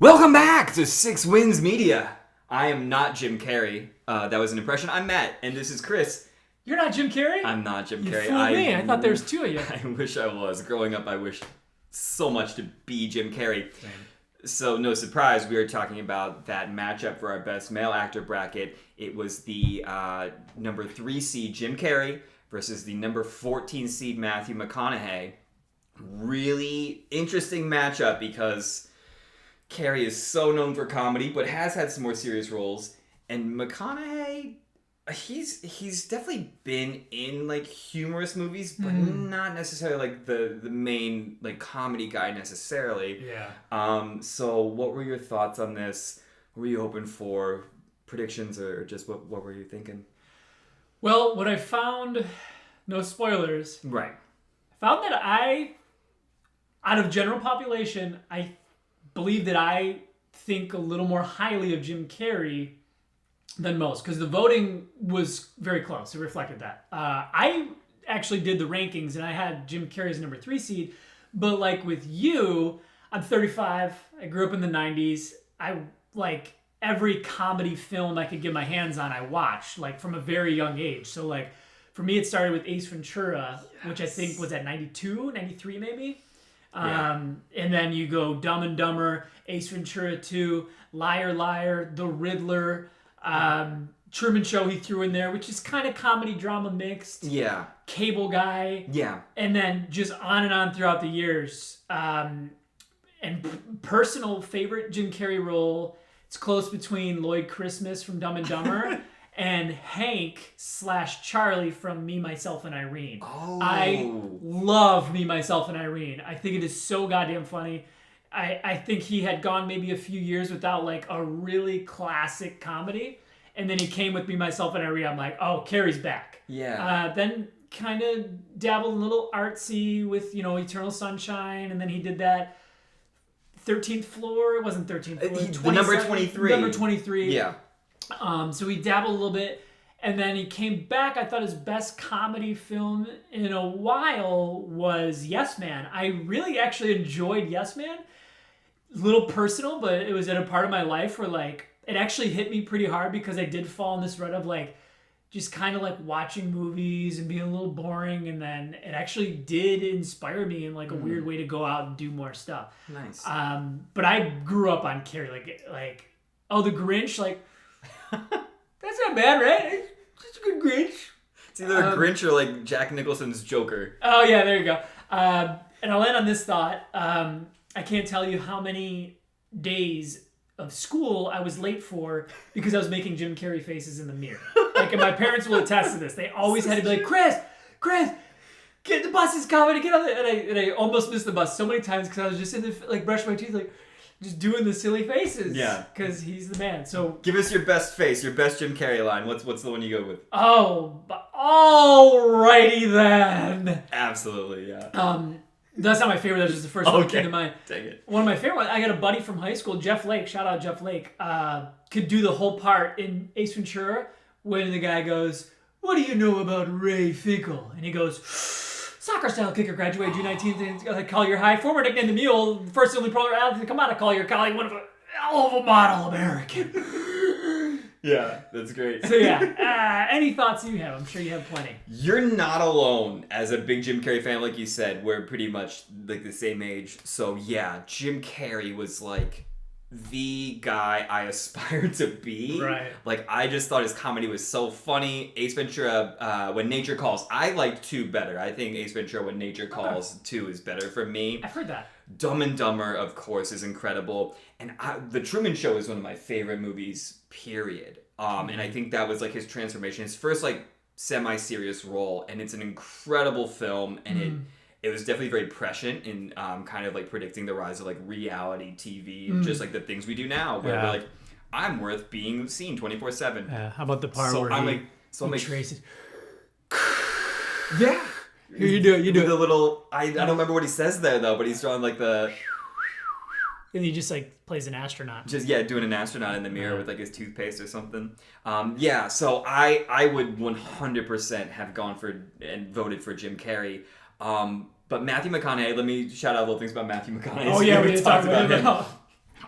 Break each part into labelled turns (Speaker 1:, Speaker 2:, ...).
Speaker 1: Welcome back to Six Wins Media. I am not Jim Carrey. That was an impression. I'm Matt, and this is Chris.
Speaker 2: You're not Jim Carrey?
Speaker 1: I'm not Jim Carrey.
Speaker 2: You fooled me. I thought there was two of you.
Speaker 1: I wish I was. Growing up, I wished so much to be Jim Carrey.
Speaker 2: Same.
Speaker 1: So, no surprise, we are talking about that matchup for our best male actor bracket. It was the number 3 seed Jim Carrey versus the number 14 seed Matthew McConaughey. Really interesting matchup because Carrey is so known for comedy, but has had some more serious roles. And McConaughey, he's definitely been in like humorous movies, but not necessarily like the main like comedy guy necessarily.
Speaker 2: Yeah.
Speaker 1: So what were your thoughts on this? What were you hoping for? Predictions or just what were you thinking?
Speaker 2: Well, what I found, no spoilers,
Speaker 1: Right.
Speaker 2: found that out of general population, I believe that I think a little more highly of Jim Carrey than most, because the voting was very close. It reflected that. I actually did the rankings, and I had Jim Carrey as number 3 seed, but like with you, I'm 35. I grew up in the 90s. I like every comedy film I could get my hands on, I watched, like from a very young age. So like for me, it started with Ace Ventura, which I think was at 92, 93 maybe.
Speaker 1: Yeah.
Speaker 2: And then you go Dumb and Dumber, Ace Ventura 2, Liar Liar, The Riddler, Truman Show he threw in there, which is kind of comedy drama mixed.
Speaker 1: Yeah.
Speaker 2: Cable Guy.
Speaker 1: Yeah.
Speaker 2: And then just on and on throughout the years. And personal favorite Jim Carrey role, it's close between Lloyd Christmas from Dumb and Dumber and Hank / Charlie from Me, Myself, and Irene.
Speaker 1: Oh.
Speaker 2: I love Me, Myself, and Irene. I think it is so goddamn funny. I think he had gone maybe a few years without like a really classic comedy. And then he came with Me, Myself, and Irene. I'm like, oh, Carrey's back.
Speaker 1: Yeah.
Speaker 2: Then kind of dabbled a little artsy with, Eternal Sunshine. And then he did that 13th Floor. It wasn't 13th Floor.
Speaker 1: The number 23.
Speaker 2: Number 23.
Speaker 1: Yeah.
Speaker 2: So he dabbled a little bit, and then he came back. I thought his best comedy film in a while was Yes Man. I really actually enjoyed Yes Man. A little personal, but it was at a part of my life where like it actually hit me pretty hard because I did fall in this rut of like just kind of like watching movies and being a little boring, and then it actually did inspire me in like a weird way to go out and do more stuff.
Speaker 1: Nice.
Speaker 2: But I grew up on Carrey, like The Grinch, like. That's not bad, right? Just a good Grinch.
Speaker 1: It's either a Grinch or like Jack Nicholson's Joker.
Speaker 2: Oh yeah, there you go. And I'll end on this thought. I can't tell you how many days of school I was late for because I was making Jim Carrey faces in the mirror. Like, and my parents will attest to this. They always had to be like, Chris, get the bus is coming, get on the, and I almost missed the bus so many times because I was just in the like brushing my teeth like. Just doing the silly faces.
Speaker 1: Yeah.
Speaker 2: Because he's the man. So
Speaker 1: give us your best face, your best Jim Carrey line. What's the one you go with?
Speaker 2: Oh, alrighty then.
Speaker 1: Absolutely, yeah.
Speaker 2: That's not my favorite. That's just the first one that came to mind.
Speaker 1: Dang it.
Speaker 2: One of my favorite ones, I got a buddy from high school, Jeff Lake. Shout out Jeff Lake. Could do the whole part in Ace Ventura when the guy goes, "What do you know about Ray Finkle?" And he goes, "Soccer style kicker, graduated June 19th. Collier High, former nickname the Mule, first and only pro athlete to come out of Collier College, one of a hell of a model American."
Speaker 1: Yeah, that's great.
Speaker 2: So yeah, any thoughts you have? I'm sure you have plenty.
Speaker 1: You're not alone as a big Jim Carrey fan, like you said. We're pretty much like the same age. So yeah, Jim Carrey was like the guy I aspired to be.
Speaker 2: Right.
Speaker 1: Like I just thought his comedy was so funny. Ace Ventura, When Nature Calls. I liked 2 better. I think Ace Ventura, When Nature Calls 2 is better for me.
Speaker 2: I've heard that.
Speaker 1: Dumb and Dumber, of course, is incredible. And The Truman Show is one of my favorite movies, period. And I think that was like his transformation, his first like semi-serious role. And it's an incredible film. And it was definitely very prescient in kind of like predicting the rise of like reality TV and just like the things we do now. Where we're like, I'm worth being seen 24/7.
Speaker 2: Yeah. How about the part
Speaker 1: So
Speaker 2: where
Speaker 1: I'm
Speaker 2: he
Speaker 1: like,
Speaker 2: traces?
Speaker 1: yeah.
Speaker 2: Here you do it. You do
Speaker 1: the
Speaker 2: it.
Speaker 1: little. I don't remember what he says there though, but he's drawing like the.
Speaker 2: And he just like plays an astronaut.
Speaker 1: Just doing an astronaut in the mirror with like his toothpaste or something. So I would 100% have gone for and voted for Jim Carrey. But Matthew McConaughey, let me shout out little things about Matthew McConaughey.
Speaker 2: Oh yeah, we did talk about him.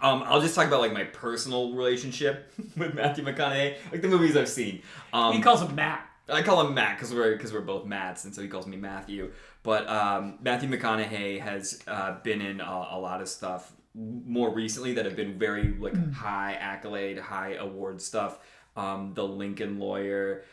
Speaker 1: I'll just talk about like my personal relationship with Matthew McConaughey, like the movies I've seen.
Speaker 2: He calls him Matt.
Speaker 1: I call him Matt because we're both Matts, and so he calls me Matthew. But Matthew McConaughey has been in a lot of stuff more recently that have been very like high accolade, high award stuff. The Lincoln Lawyer.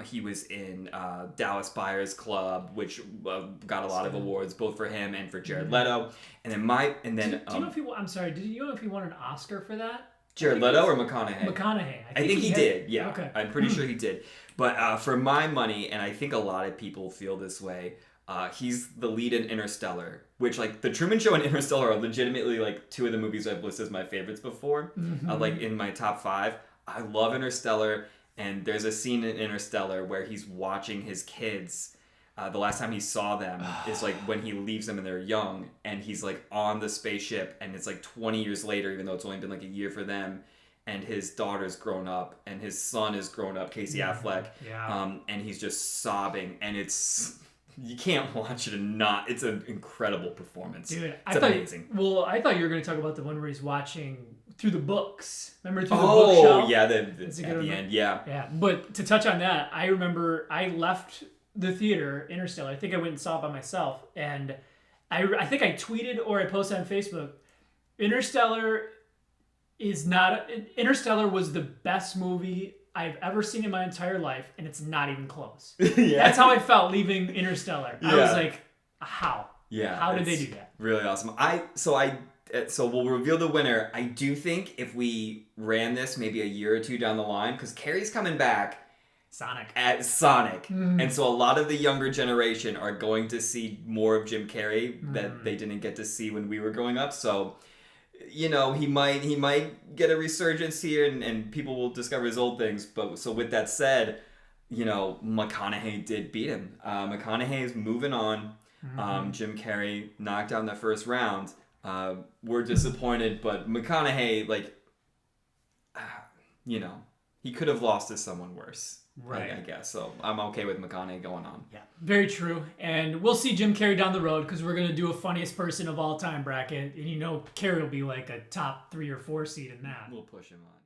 Speaker 1: He was in Dallas Buyers Club, which got a lot of awards both for him and for Jared Leto. And then do
Speaker 2: you know if he? I'm sorry. Did you know if he won an Oscar for that?
Speaker 1: Jared Leto or McConaughey?
Speaker 2: McConaughey.
Speaker 1: I think he did. Yeah.
Speaker 2: Okay.
Speaker 1: I'm pretty sure he did. But for my money, and I think a lot of people feel this way, he's the lead in Interstellar, which like The Truman Show and Interstellar are legitimately like two of the movies I've listed as my favorites before, like in my top 5. I love Interstellar, and there's a scene in Interstellar where he's watching his kids. The last time he saw them is like when he leaves them and they're young, and he's like on the spaceship, and it's like 20 years later, even though it's only been like a year for them, and his daughter's grown up, and his son is grown up, Casey Affleck, and he's just sobbing, and you can't watch it and not. It's an incredible performance.
Speaker 2: Dude,
Speaker 1: it's amazing.
Speaker 2: I thought you were going to talk about the one where he's watching through the books. Remember through the bookshelf?
Speaker 1: Oh, yeah, at the end, yeah.
Speaker 2: Yeah, but to touch on that, I remember I left the theater, Interstellar. I think I went and saw it by myself, and I think I tweeted or I posted on Facebook, Interstellar was the best movie I've ever seen in my entire life, and it's not even close. That's how I felt leaving Interstellar. I was like, how?
Speaker 1: Yeah.
Speaker 2: How did they do that?
Speaker 1: Really awesome. So we'll reveal the winner. I do think if we ran this maybe a year or two down the line, because Carrey's coming back at Sonic. And so a lot of the younger generation are going to see more of Jim Carrey that they didn't get to see when we were growing up. So, you know, he might get a resurgence here, and people will discover his old things. But so with that said, you know, McConaughey did beat him. McConaughey is moving on. Jim Carrey knocked out in the first round. We're disappointed, but McConaughey, like, you know, he could have lost to someone worse. Right. I guess. So I'm okay with McConaughey going on.
Speaker 2: Yeah, very true. And we'll see Jim Carrey down the road because we're going to do a funniest person of all time bracket. And you know, Carrey will be like a top 3 or 4 seed in that.
Speaker 1: We'll push him on.